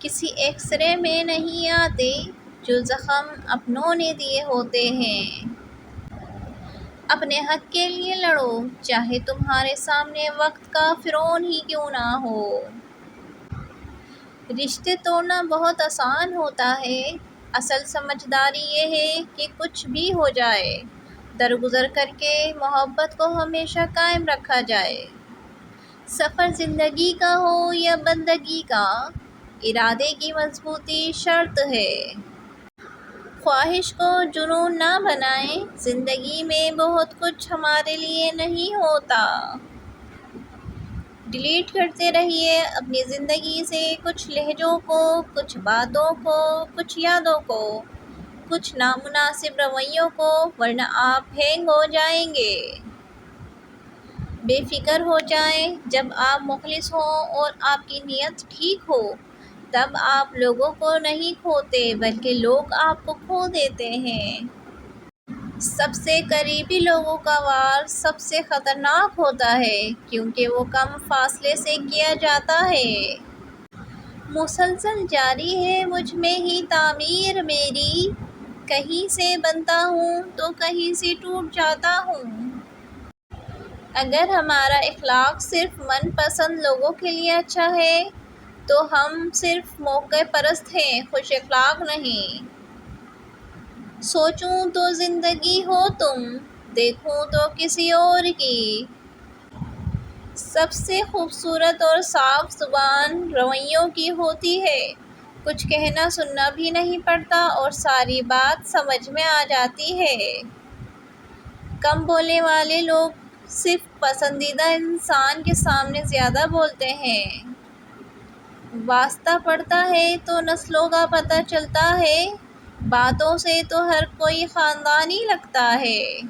کسی X ray میں نہیں آتے جو زخم اپنوں نے دیے ہوتے ہیں۔ اپنے حق کے لیے لڑو، چاہے تمہارے سامنے وقت کا فرعون ہی کیوں نہ ہو۔ رشتے توڑنا بہت آسان ہوتا ہے، اصل سمجھداری یہ ہے کہ کچھ بھی ہو جائے، درگزر کر کے محبت کو ہمیشہ قائم رکھا جائے۔ سفر زندگی کا ہو یا بندگی کا، ارادے کی مضبوطی شرط ہے۔ خواہش کو جنون نہ بنائیں، زندگی میں بہت کچھ ہمارے لیے نہیں ہوتا۔ ڈیلیٹ کرتے رہیے اپنی زندگی سے کچھ لہجوں کو، کچھ باتوں کو، کچھ یادوں کو، کچھ نامناسب رویوں کو، ورنہ آپ ہینگ ہو جائیں گے۔ بے فکر ہو جائیں، جب آپ مخلص ہوں اور آپ کی نیت ٹھیک ہو، تب آپ لوگوں کو نہیں کھوتے بلکہ لوگ آپ کو کھو دیتے ہیں۔ سب سے قریبی لوگوں کا وار سب سے خطرناک ہوتا ہے، کیونکہ وہ کم فاصلے سے کیا جاتا ہے۔ مسلسل جاری ہے مجھ میں ہی تعمیر میری، کہیں سے بنتا ہوں تو کہیں سے ٹوٹ جاتا ہوں۔ اگر ہمارا اخلاق صرف من پسند لوگوں کے لیے اچھا ہے تو ہم صرف موقع پرست ہیں، خوش اخلاق نہیں۔ سوچوں تو زندگی ہو تم، دیکھوں تو کسی اور کی۔ سب سے خوبصورت اور صاف زبان رویوں کی ہوتی ہے، کچھ کہنا سننا بھی نہیں پڑتا اور ساری بات سمجھ میں آ جاتی ہے۔ کم بولنے والے لوگ صرف پسندیدہ انسان کے سامنے زیادہ بولتے ہیں۔ واسطہ پڑتا ہے تو نسلوں کا پتہ چلتا ہے، باتوں سے تو ہر کوئی خاندانی لگتا ہے۔